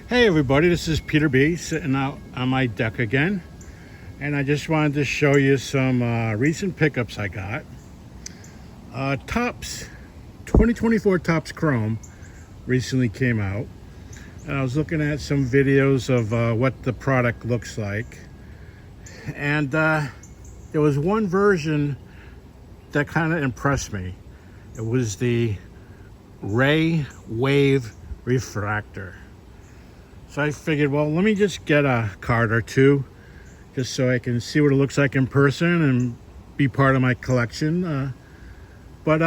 Hey everybody, this is Peter B sitting out on my deck again, and I just wanted to show you some recent pickups I got. Tops 2024 Tops Chrome recently came out, and I was looking at some videos of what the product looks like, and there was one version that kind of impressed me. It was the Ray Wave Refractor. So I figured, well, let me just get a card or two just so I can see what it looks like in person and be part of my collection. But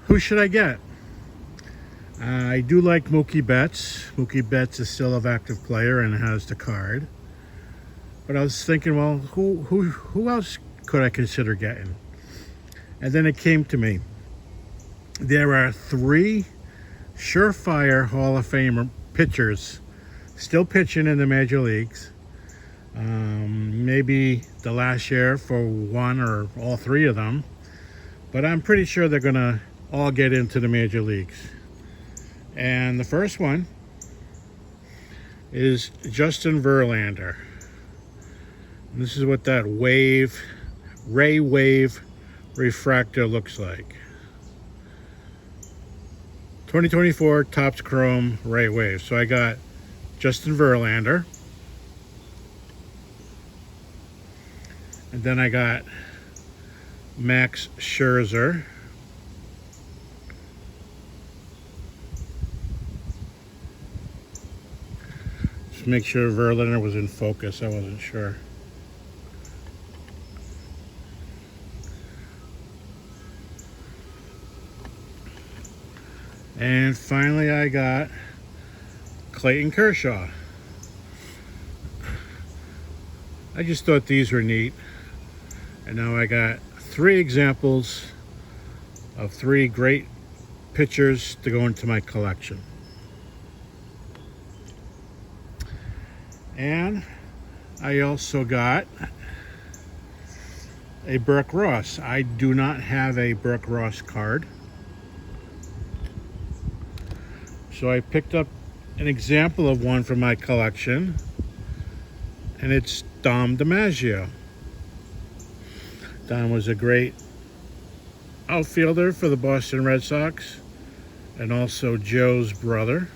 who should I get? I do like Mookie Betts. Mookie Betts is still an active player and has the card. But I was thinking, well, who else could I consider getting? And then it came to me. There are three surefire Hall of Famer pitchers still pitching in the major leagues. Maybe the last year for one or all three of them, but I'm pretty sure they're gonna all get into the major leagues. And the first one is Justin Verlander. And this is what that Ray Wave Refractor looks like. 2024 Topps Chrome Ray Wave. So I got Justin Verlander. And then I got Max Scherzer. Just make sure Verlander was in focus. I wasn't sure. And finally I got Clayton Kershaw. I just thought these were neat. And now I got three examples of three great pitchers to go into my collection. And I also got a Burke Ross. I do not have a Burke Ross card. So I picked up an example of one from my collection, and it's Dom DiMaggio. Dom was a great outfielder for the Boston Red Sox and also Joe's brother.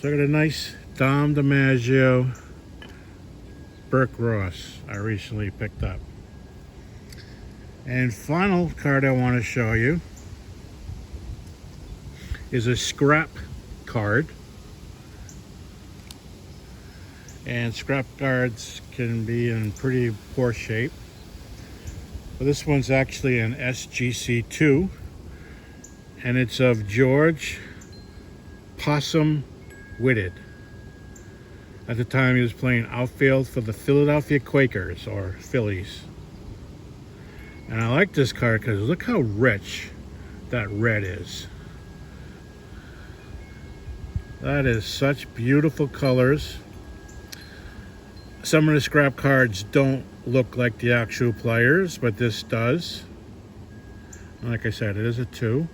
So I got a nice Dom DiMaggio Burke Ross I recently picked up. And final card I want to show you is a scrap card. And scrap cards can be in pretty poor shape. But this one's actually an SGC2, and it's of George Possum Whitted. At the time he was playing outfield for the Philadelphia Quakers, or Phillies. And I like this card because look how rich that red is. That is such beautiful colors. Some of the scrap cards don't look like the actual players, but this does. And like I said, it is a 2.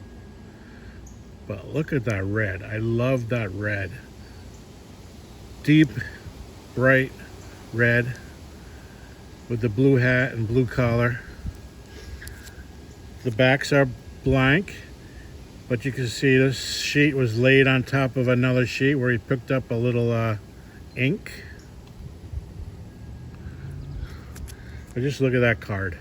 But look at that red. I love that red. Deep, bright red with the blue hat and blue collar. The backs are blank, but you can see this sheet was laid on top of another sheet where he picked up a little ink. But just look at that card.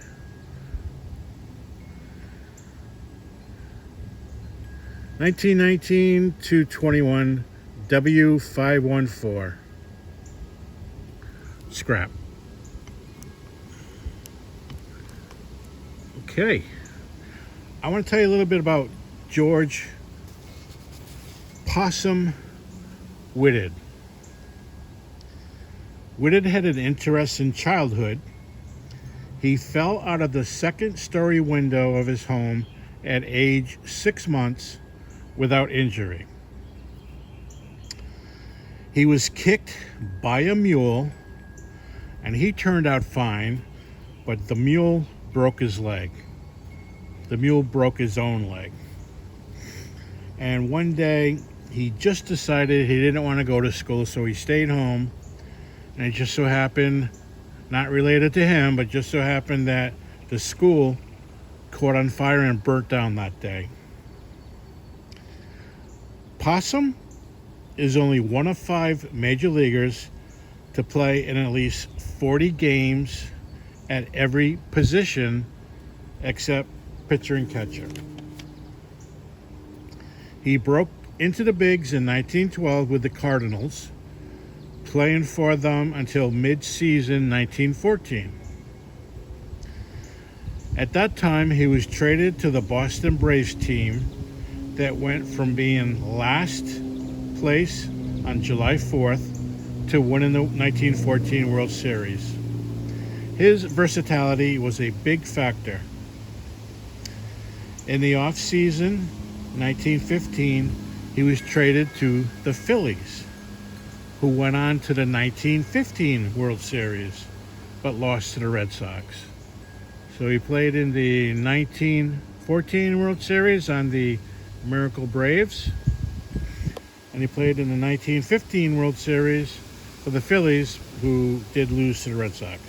(1919-21) W514 scrap. Okay. I want to tell you a little bit about George Possum Whitted. Whitted had an interesting childhood. He fell out of the second-story window of his home at age 6 months without injury. He was kicked by a mule, and he turned out fine, but the mule broke his leg. the mule broke his own leg. And one day, he just decided he didn't want to go to school, so he stayed home. And it just so happened, not related to him, but just so happened that the school caught on fire and burnt down that day. Possum is only one of 5 major leaguers to play in at least 40 games at every position except pitcher and catcher. He broke into the bigs in 1912 with the Cardinals, playing for them until mid-season 1914. At that time, he was traded to the Boston Braves team that went from being last place on July 4th to winning the 1914 World Series. His versatility was a big factor. In the off-season, 1915, he was traded to the Phillies, who went on to the 1915 World Series, but lost to the Red Sox. So he played in the 1914 World Series on the Miracle Braves, and he played in the 1915 World Series for the Phillies, who did lose to the Red Sox.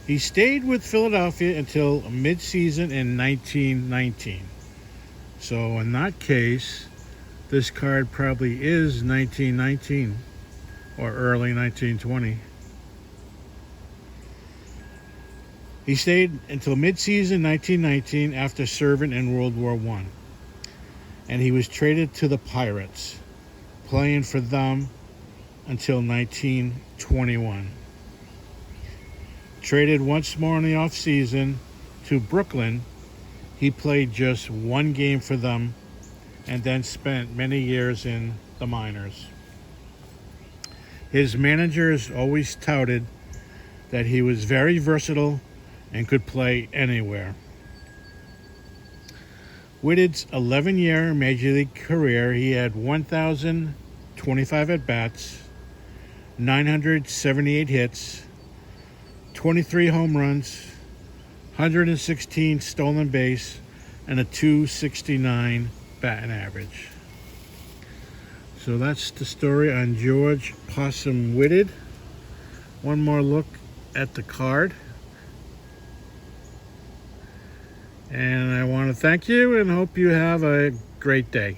He stayed with Philadelphia until mid-season in 1919. So in that case, this card probably is 1919 or early 1920. He stayed until mid-season 1919 after serving in World War I. And he was traded to the Pirates, playing for them until 1921. Traded once more in the offseason to Brooklyn, he played just 1 game for them and then spent many years in the minors. His managers always touted that he was very versatile and could play anywhere. Whitted's 11-year Major League career, he had 1,025 at-bats, 978 hits, 23 home runs, 116 stolen base, and a .269 batting average. So that's the story on George Possum Whitted. One more look at the card. And I want to thank you and hope you have a great day.